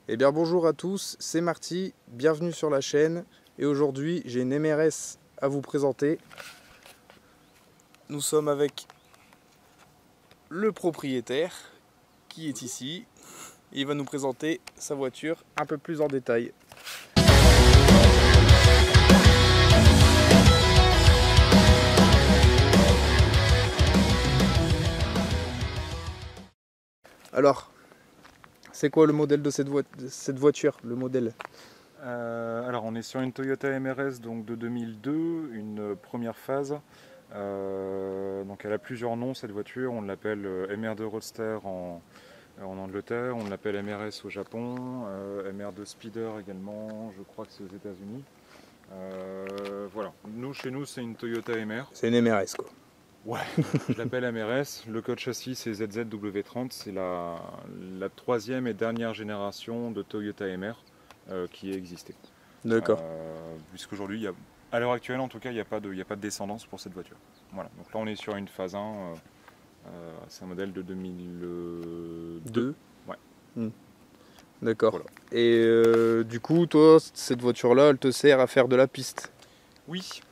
Eh bien bonjour à tous, c'est Marty, bienvenue sur la chaîne et aujourd'hui j'ai une MRS à vous présenter. Nous sommes avec le propriétaire qui est ici et il va nous présenter sa voiture un peu plus en détail. Alors, c'est quoi le modèle de cette voiture, le modèle? Alors on est sur une Toyota MRS donc de 2002, une première phase. Donc elle a plusieurs noms cette voiture, on l'appelle MR2 Roadster en Angleterre, on l'appelle MRS au Japon, MR2 Speeder également, je crois que c'est aux États-Unis. Voilà, chez nous c'est une Toyota MR. C'est une MRS quoi. Ouais, je l'appelle MRS. Le code châssis c'est ZZW30, c'est la troisième et dernière génération de Toyota MR qui ait existé. D'accord. Puisqu'aujourd'hui, à l'heure actuelle en tout cas, il n'y a pas de descendance pour cette voiture. Voilà, donc là on est sur une phase 1, c'est un modèle de 2002. Ouais. D'accord. Voilà. Et du coup, toi, cette voiture-là, elle te sert à faire de la piste? Oui,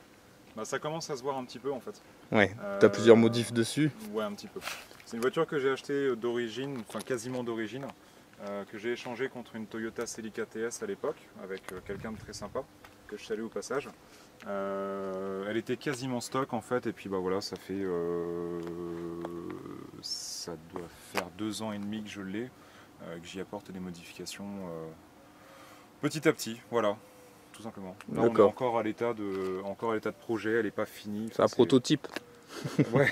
bah, ça commence à se voir un petit peu en fait. Ouais, tu as plusieurs modifs dessus? Ouais, un petit peu. C'est une voiture que j'ai achetée d'origine, enfin quasiment d'origine, que j'ai échangée contre une Toyota Celica TS à l'époque, avec quelqu'un de très sympa, que je salue au passage. Elle était quasiment stock en fait, et puis bah voilà, ça doit faire 2 ans et demi que je l'ai, que j'y apporte des modifications petit à petit, voilà, tout simplement. Là on est encore à l'état de projet, elle n'est pas finie. C'est un prototype. Ouais.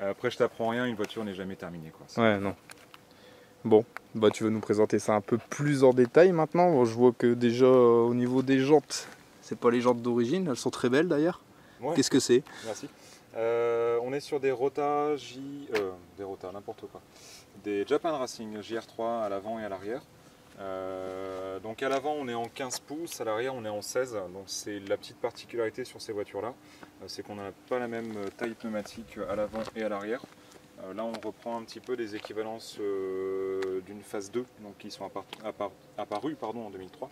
Après je t'apprends rien, une voiture n'est jamais terminée quoi. Ouais, non. Bon, bah tu veux nous présenter ça un peu plus en détail maintenant. Bon, je vois que déjà au niveau des jantes, c'est pas les jantes d'origine, elles sont très belles d'ailleurs. Ouais. Qu'est-ce que c'est? Merci. On est sur des Rota n'importe quoi. Des Japan Racing JR3 à l'avant et à l'arrière. Donc à l'avant on est en 15 pouces, à l'arrière on est en 16. Donc c'est la petite particularité sur ces voitures là, c'est qu'on n'a pas la même taille pneumatique à l'avant et à l'arrière. Là on reprend un petit peu des équivalences d'une phase 2 donc qui sont apparues en 2003.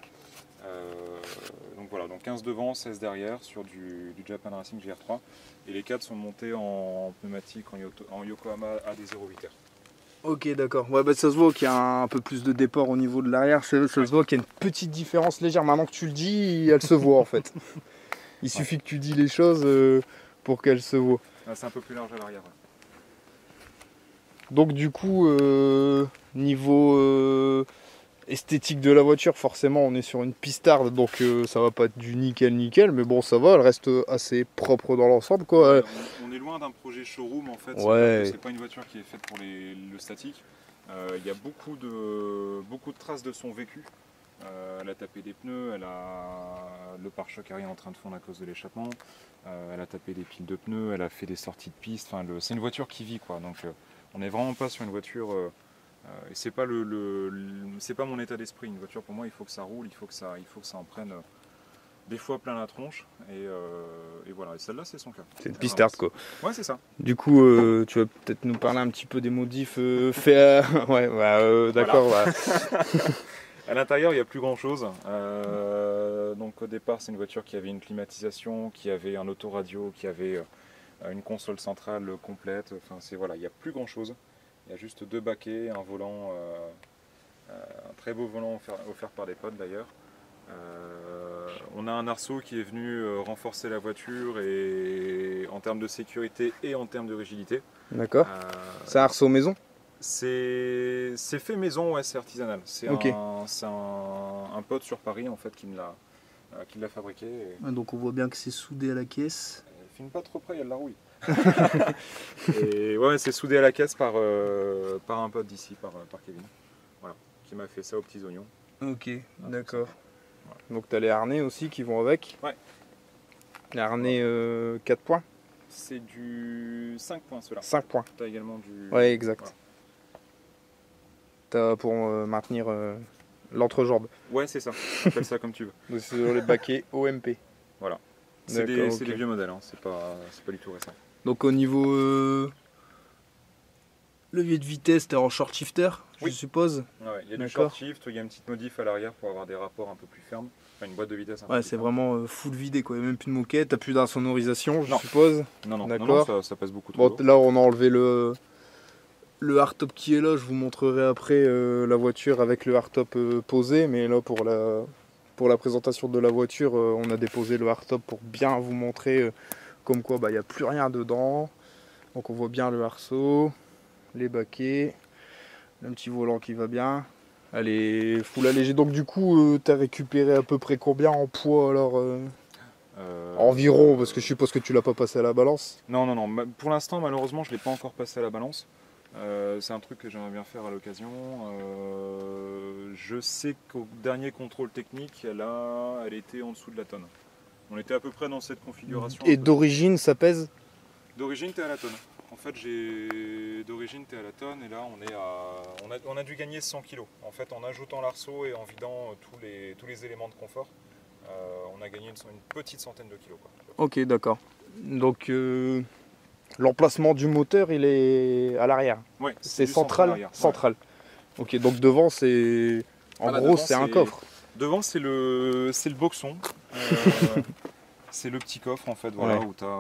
Donc voilà, donc 15 devant, 16 derrière sur du Japan Racing GR3 et les 4 sont montés en pneumatique en Yokohama AD08R. Ok, d'accord. Ouais, bah ça se voit qu'il y a un peu plus de déport au niveau de l'arrière. Ça se voit qu'il y a une petite différence légère. Maintenant que tu le dis, elle se voit en fait. Il suffit que tu dis les choses pour qu'elle se voit. C'est un peu plus large à l'arrière. Ouais. Donc du coup, niveau esthétique de la voiture, forcément on est sur une pistarde, donc ça va pas être du nickel, mais bon ça va, elle reste assez propre dans l'ensemble quoi. Ouais, on est loin d'un projet showroom en fait, Ouais. c'est pas une voiture qui est faite pour le statique. Il y a beaucoup de traces de son vécu. Elle a tapé des pneus, elle a le pare-choc arrière en train de fondre à cause de l'échappement, elle a tapé des piles de pneus, elle a fait des sorties de piste, enfin, c'est une voiture qui vit quoi, donc on n'est vraiment pas sur une voiture, et c'est pas, c'est pas mon état d'esprit, une voiture pour moi il faut que ça roule, il faut que ça en prenne des fois plein la tronche, et voilà, et celle-là c'est son cas. C'est une pistarde quoi. Ouais c'est ça. Du coup, tu vas peut-être nous parler un petit peu des modifs faits à... Ouais, d'accord. Voilà. À l'intérieur, il n'y a plus grand chose. Donc au départ, c'est une voiture qui avait une climatisation, qui avait un autoradio, qui avait une console centrale complète. Enfin, voilà, il n'y a plus grand chose. Il y a juste 2 baquets, un volant, un très beau volant offert par des potes d'ailleurs. On a un arceau qui est venu renforcer la voiture et en termes de sécurité et en termes de rigidité. D'accord. C'est un arceau maison? C'est fait maison, ouais, c'est artisanal. C'est okay. un pote sur Paris en fait qui l'a fabriqué. Et... Donc on voit bien que c'est soudé à la caisse. Elle filme pas trop près, il y a de la rouille. Et ouais, c'est soudé à la caisse par un pote d'ici, par Kevin. Voilà, qui m'a fait ça aux petits oignons. Ok, d'accord. Voilà. Donc tu as les harnais aussi qui vont avec? Ouais. Les harnais 4 points? C'est du 5 points ceux-là. 5 points. Tu as également du... Ouais, exact. Voilà. T'as pour maintenir l'entrejambe. Ouais, c'est ça. Appelle ça comme tu veux. Donc c'est sur les baquets OMP. Voilà. C'est des vieux modèles, hein. C'est pas du tout récent. Donc au niveau Levier de vitesse, t'es en short shifter, Oui. je suppose. Ouais, il y a du D'accord. short shift, il y a une petite modif à l'arrière pour avoir des rapports un peu plus fermes. Enfin, une boîte de vitesse un peu Ouais, plus c'est ferme. vraiment full vidé quoi, il n'y a même plus de moquette, t'as plus d'insonorisation, je Non. suppose. Non, D'accord. ça passe beaucoup trop Bon, lourd. là on a enlevé le hardtop qui est là, je vous montrerai après la voiture avec le hardtop posé, mais là pour la présentation de la voiture, on a déposé le hardtop pour bien vous montrer comme quoi il n'y a plus rien dedans. Donc on voit bien le arceau, les baquets, un petit volant qui va bien. Elle est full allégée, donc du coup t'as récupéré à peu près combien en poids alors environ, parce que je suppose que tu l'as pas passé à la balance. Non. Pour l'instant, malheureusement, je ne l'ai pas encore passé à la balance. C'est un truc que j'aimerais bien faire à l'occasion. Je sais qu'au dernier contrôle technique, elle était en dessous de la tonne. On était à peu près dans cette configuration. Et d'origine ça pèse? D'origine, t'es à la tonne. En fait, d'origine, t'es à la tonne et là, on a dû gagner 100 kg. En fait, en ajoutant l'arceau et en vidant tous les éléments de confort, on a gagné une petite centaine de kilos, quoi. Ok, d'accord. Donc l'emplacement du moteur il est à l'arrière. Ouais, C'est du central. arrière. Central. Ok, donc devant c'est. En Là, gros, devant, c'est un coffre. Devant, c'est le boxon. C'est le petit coffre en fait, voilà, Ouais. où tu as.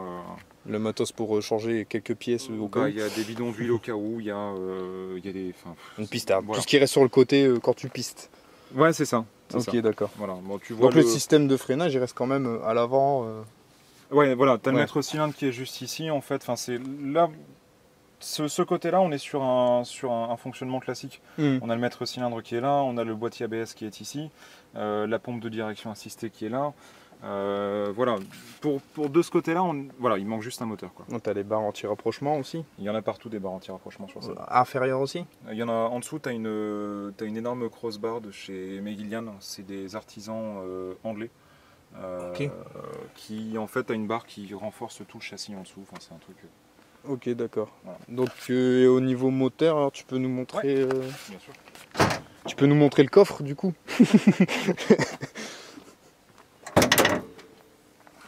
Le matos pour changer quelques pièces au cas où. Il y a des bidons d'huile au cas où, il y a des. Une piste à voilà. tout ce qui reste sur le côté quand tu pistes. Ouais, c'est ça. Ok, d'accord. Voilà. Bon, tu vois Donc le système de freinage il reste quand même à l'avant. Ouais, voilà, tu as le Ouais. maître cylindre qui est juste ici en fait. Enfin, c'est là. Ce côté-là, on est sur un fonctionnement classique. On a le maître cylindre qui est là, on a le boîtier ABS qui est ici, la pompe de direction assistée qui est là. Voilà, pour de ce côté-là, voilà, il manque juste un moteur, quoi. Tu as les barres anti-rapprochement aussi. Il y en a partout des barres anti-rapprochement sur ça. Inférieur aussi. Il y en a en dessous, tu as une énorme crossbar de chez Megillian, c'est des artisans anglais. Ok. Qui en fait a une barre qui renforce tout le châssis en dessous. Enfin, c'est un truc. Ok, d'accord. Voilà. Donc au niveau moteur, alors, tu peux nous montrer. Bien sûr. Tu peux nous montrer le coffre du coup.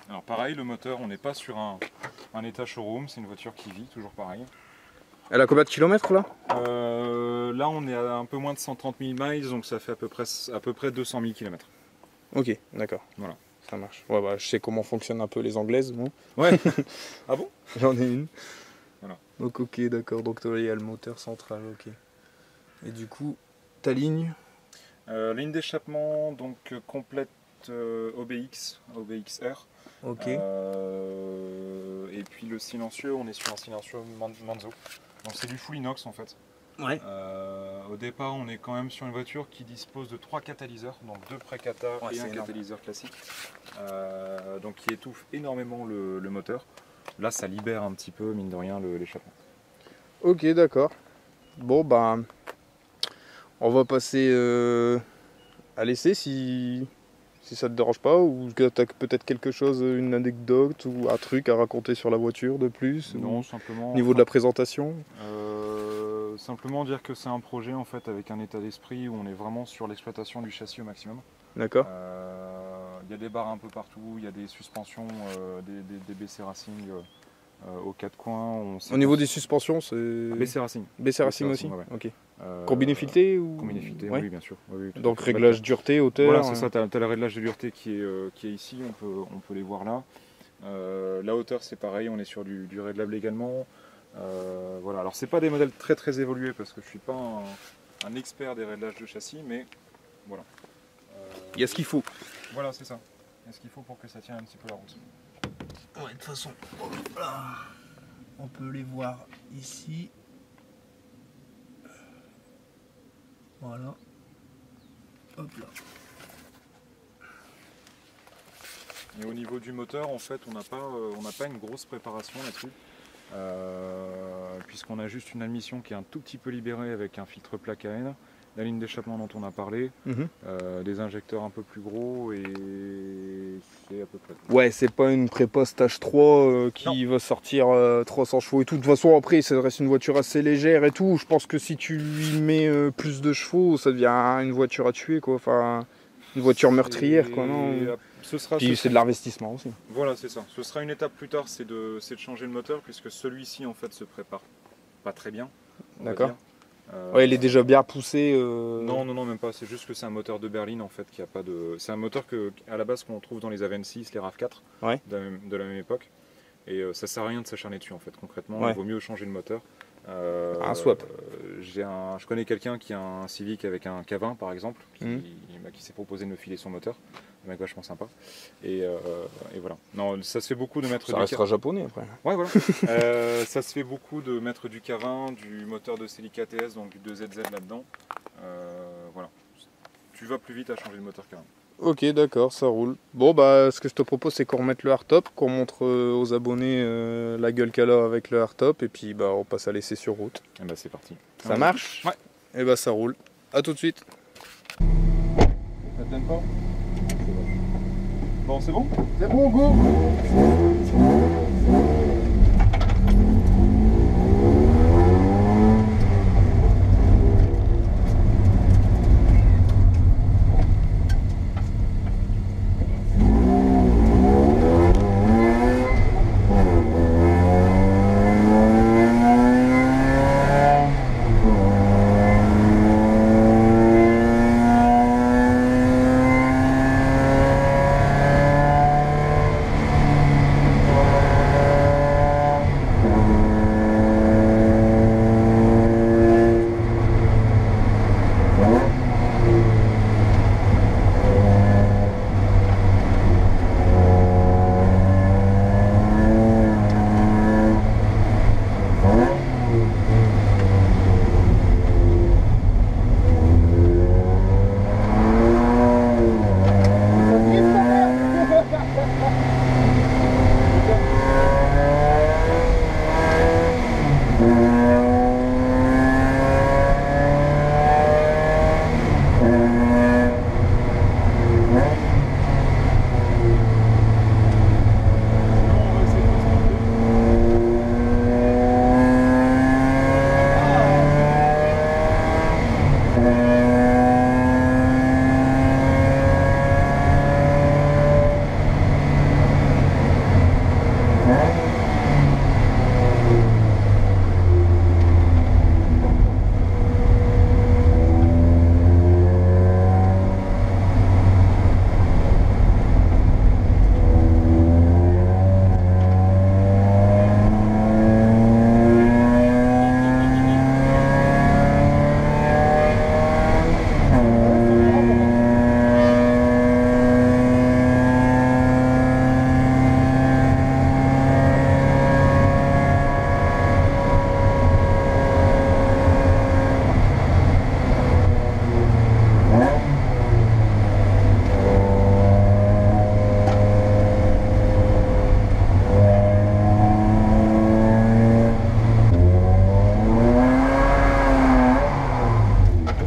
Alors pareil, le moteur, on n'est pas sur un état showroom, c'est une voiture qui vit, toujours pareil. Elle a combien de kilomètres là? Là on est à un peu moins de 130 000 miles, donc ça fait à peu près 200 000 km. Ok, d'accord. Voilà. Ça marche. Ouais, bah, je sais comment fonctionnent un peu les anglaises, moi. Ouais. Ah bon? J'en ai une. Voilà. Donc ok, d'accord. Donc toi, il y a le moteur central, ok. Et du coup, ta ligne? Ligne d'échappement, donc complète OBX R. Ok. Et puis le silencieux, on est sur un silencieux Manzo. Donc c'est du full inox en fait. Ouais. Au départ, on est quand même sur une voiture qui dispose de 3 catalyseurs, donc 2 pré-cata et un catalyseur classique, donc qui étouffe énormément le moteur. Là, ça libère un petit peu, mine de rien, l'échappement. Ok, d'accord. Bon, bah, on va passer à l'essai si ça te dérange pas, ou que tu as peut-être quelque chose, une anecdote ou un truc à raconter sur la voiture de plus. Non, simplement. Au niveau de la présentation. Simplement dire que c'est un projet en fait avec un état d'esprit où on est vraiment sur l'exploitation du châssis au maximum. D'accord. Il y a des barres un peu partout, il y a des suspensions, des BC Racing aux quatre coins. Au niveau des suspensions, c'est. BC Racing. BC Racing aussi. Ouais. Ok. Combiné fileté ou. Combiné fileté, ouais. oui, bien sûr. Oui, donc réglage dureté, hauteur. Voilà, c'est ça, tu as le réglage de dureté qui est ici, on peut les voir là. La hauteur, c'est pareil, on est sur du réglable également. Voilà, alors c'est pas des modèles très très évolués parce que je suis pas un expert des réglages de châssis, mais voilà. Il y a ce qu'il faut. Voilà, c'est ça. Il y a ce qu'il faut pour que ça tienne un petit peu la route. Ouais, de toute façon, on peut les voir ici. Voilà. Hop là. Et au niveau du moteur, en fait, on n'a pas une grosse préparation là-dessus. Puisqu'on a juste une admission qui est un tout petit peu libérée avec un filtre plaque AN, la ligne d'échappement dont on a parlé, des injecteurs un peu plus gros et c'est à peu près tout. Ouais, c'est pas une prépa stage 3 qui va sortir 300 chevaux et tout. De toute façon, après, ça reste une voiture assez légère et tout. Je pense que si tu lui mets plus de chevaux, ça devient une voiture à tuer, quoi. Enfin, une voiture meurtrière, quoi, non? Puis c'est de l'investissement aussi. Voilà, c'est ça. Ce sera une étape plus tard, c'est de changer le moteur, puisque celui-ci en fait se prépare pas très bien. on va D'accord. dire. Ouais, il est déjà bien poussé. Non, non, non, même pas. C'est juste que c'est un moteur de berline en fait qui a pas de. C'est un moteur que à la base qu'on trouve dans les Aven 6, les RAV4 Ouais. de la même époque. Et ça sert à rien de s'acharner dessus en fait. Concrètement, Ouais. il vaut mieux changer le moteur. Un swap. Je connais quelqu'un qui a un Civic avec un K20 par exemple, Mhm. qui s'est proposé de me filer son moteur. Un mec vachement sympa. Et voilà. Non, ça se fait beaucoup de mettre Ça restera japonais après. Ouais, voilà. Ça se fait beaucoup de mettre du K20, du moteur de Celica TS, donc du 2ZZ là-dedans. Voilà. Tu vas plus vite à changer de moteur K20. Ok, d'accord, ça roule. Bon, bah, ce que je te propose, c'est qu'on remette le hardtop, qu'on montre aux abonnés la gueule qu'elle a avec le hardtop, et puis bah, on passe à l'essai sur route. Et bah c'est parti. Ça marche? Ouais. Et bah, ça roule. À tout de suite. Ça te donne pas? Bon, c'est bon? C'est bon, go!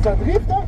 Ça drift, hein?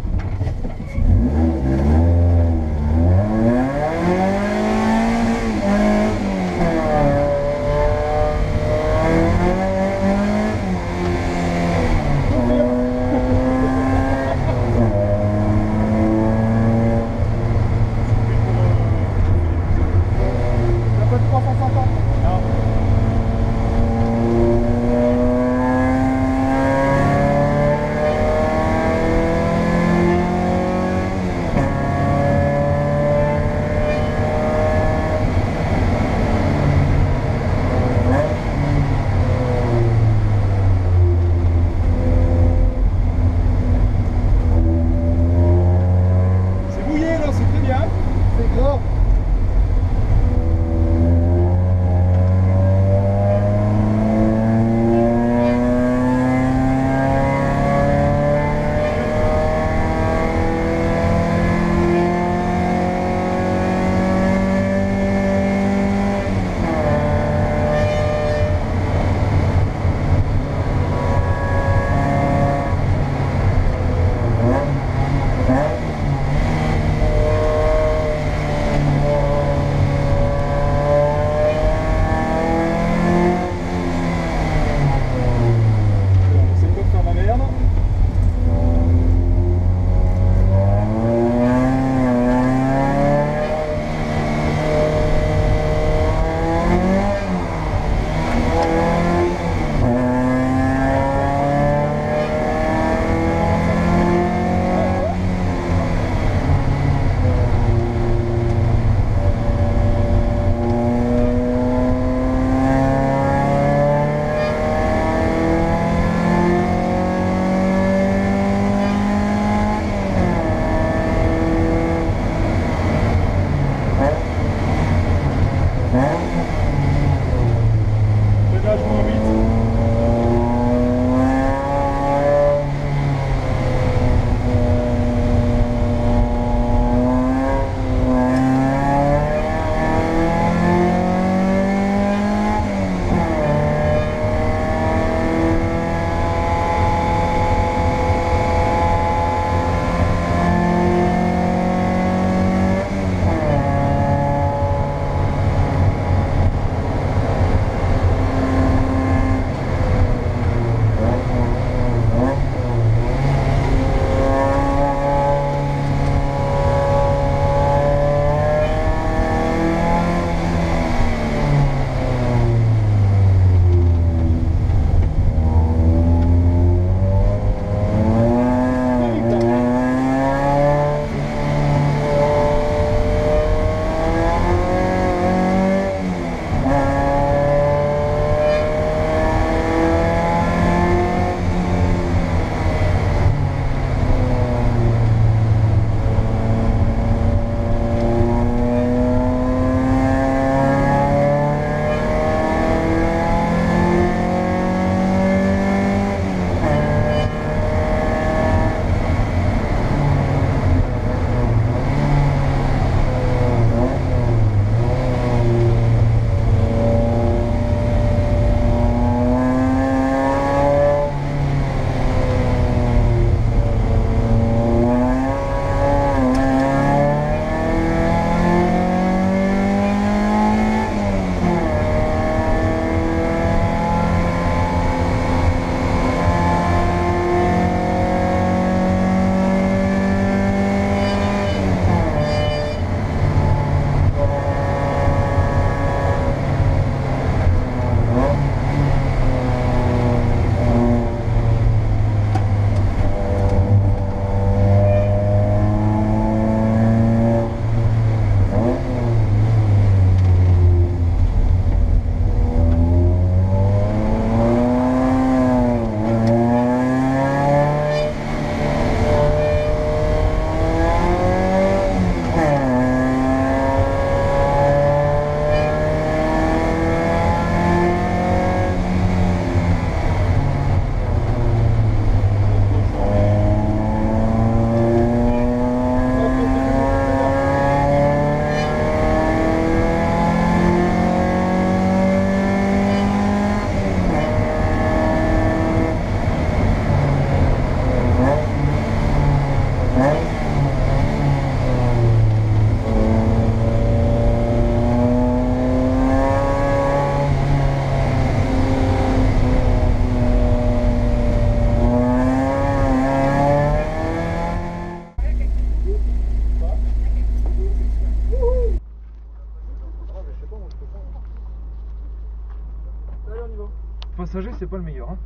passager, c'est pas le meilleur. Hein.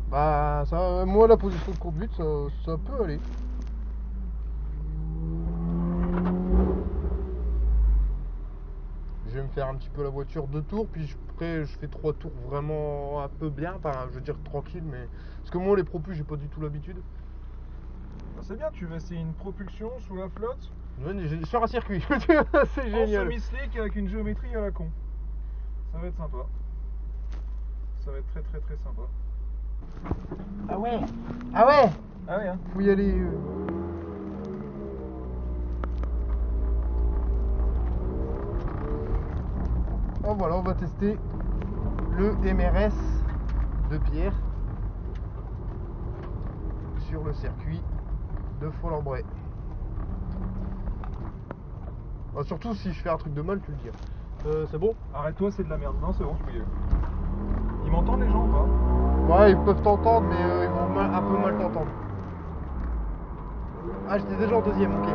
Bah, ça, moi, la position de conduite, ça peut aller. Je vais me faire un petit peu la voiture 2 tours, puis après je fais 3 tours vraiment un peu bien, enfin je veux dire tranquille, mais parce que moi les propus j'ai pas du tout l'habitude. C'est bien, tu vas essayer une propulsion sous la flotte. Sur un circuit, c'est génial. En semi-slick avec une géométrie à la con. Ça va être sympa. Ça va être très très très sympa. Ah ouais. Ah ouais. Ah ouais hein. Faut y aller. Oh voilà, on va tester le MRS de Pierre sur le circuit de Fort-Lambray. Bah, surtout si je fais un truc de mal, tu le dis. C'est bon? Arrête-toi, c'est de la merde. Non, c'est bon, je peux y aller. Ils m'entendent les gens ou pas? Ouais, ils peuvent t'entendre, mais ils vont un peu mal t'entendre. Ah, j'étais déjà en deuxième, ok.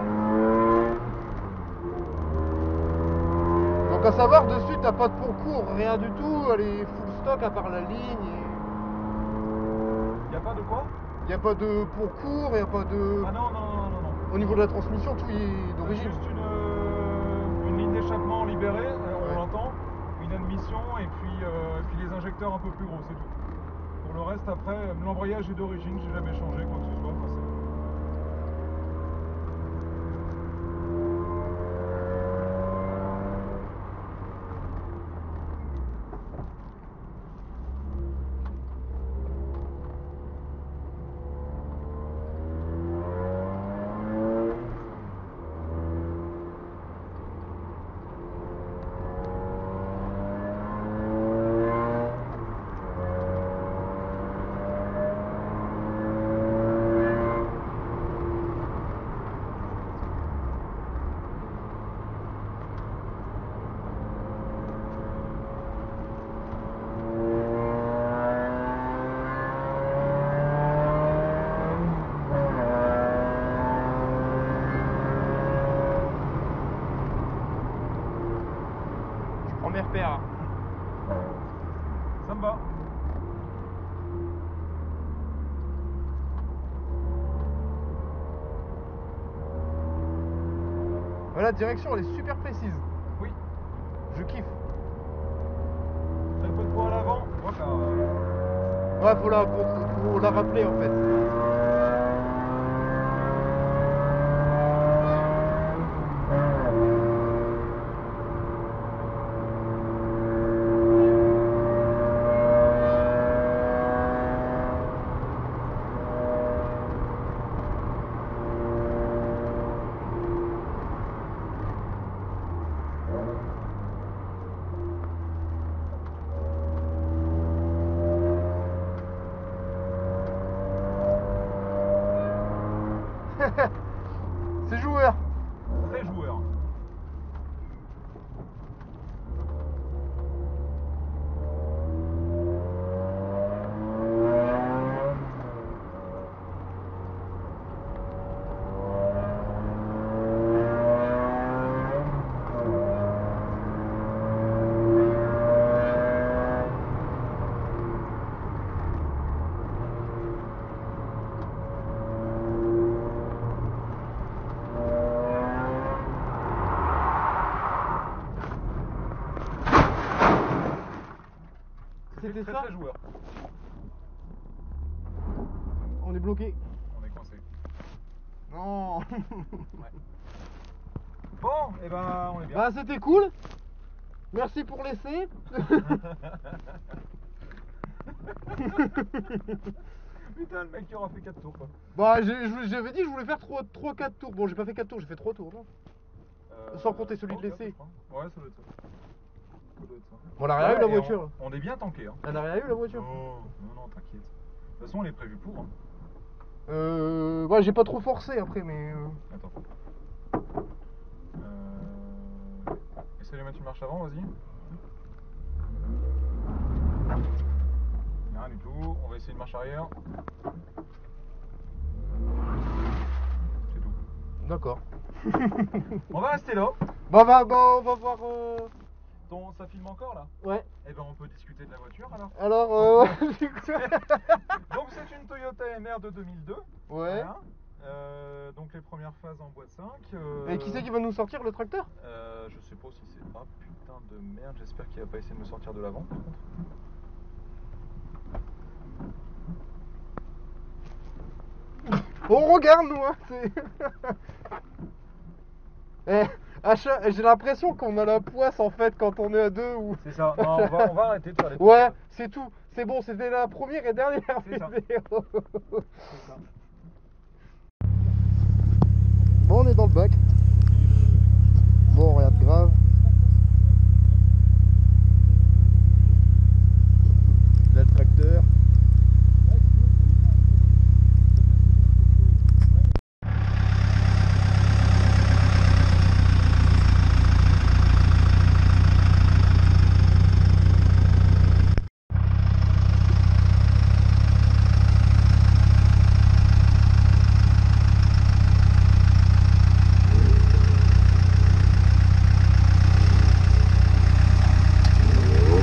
Donc à savoir, dessus, t'as pas de concours, rien du tout, elle est full stock à part la ligne. Y'a pas de quoi? Y a pas de concours, y a pas de... Ah non, non, non, non, non. Au niveau de la transmission, tout est d'origine. Juste une ligne d'échappement libérée, on l'entend, une admission et puis les injecteurs un peu plus gros, c'est tout. Pour le reste, après, l'embrayage est d'origine, j'ai jamais changé quoi que ce soit. Enfin, Mes repères. ça me va. Voilà, la direction elle est super précise. Oui. Je kiffe. Un peu de poids à l'avant. Ouais, faut la rappeler en fait. C'est joueur. Très joueur. C'était Très ça. très joueur. On est bloqué. On est coincé. Non. Ouais. Bon, et ben on est bien. Bah c'était cool. Merci pour l'essai. Putain, le mec qui aura fait 4 tours quoi. Bah j'avais dit que je voulais faire 3-4 tours. Bon j'ai pas fait 4 tours, j'ai fait 3 tours non. Sans compter celui de l'essai. Ouais, ça doit être ça. Bon, on a rien eu la voiture. On est bien tanké. Hein. On a rien eu la voiture. Non, t'inquiète. De toute façon, on est prévu pour. Hein. Ouais, j'ai pas trop forcé après, mais. Attends. Essaye de mettre une marche avant, vas-y. Rien du tout. On va essayer une marche arrière. C'est tout. D'accord. On va rester là. Bon, on va voir. Ça filme encore là? Ouais. Eh ben on peut discuter de la voiture alors. Alors, Donc c'est une Toyota MR de 2002. ouais. Voilà. Donc les premières phases en boîte 5. Et qui c'est qui va nous sortir le tracteur? Je sais pas si c'est... Ah putain de merde, j'espère qu'il va pas essayer de me sortir de l'avant par contre. On regarde nous hein, Eh, j'ai l'impression qu'on a la poisse en fait quand on est à deux ou... C'est ça, non, on va arrêter de faire les trucs. Ouais, c'est tout. C'est bon, c'était la première et dernière C'est ça. vidéo. C'est ça. Bon, on est dans le bac. Bon, regarde grave. Là, le tracteur.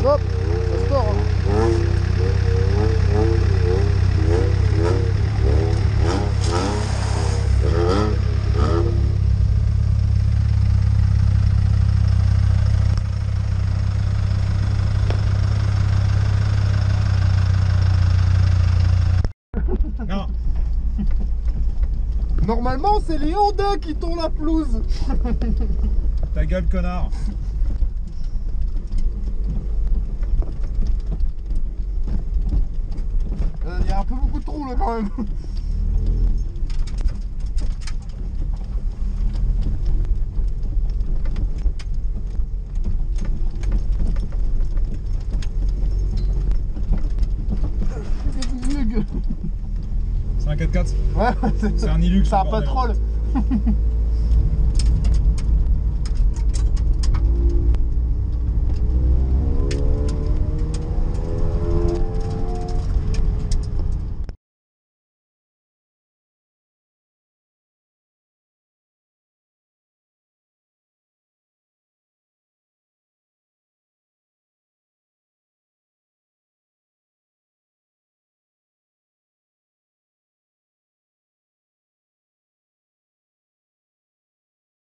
Hop, ça sort hein. Non. Normalement, c'est les Honda qui tournent la pelouse. Ta gueule connard. Il y a un peu beaucoup de trous là quand même. C'est un 4x4. Ouais, C'est un Hilux. c'est un bordel. patrol.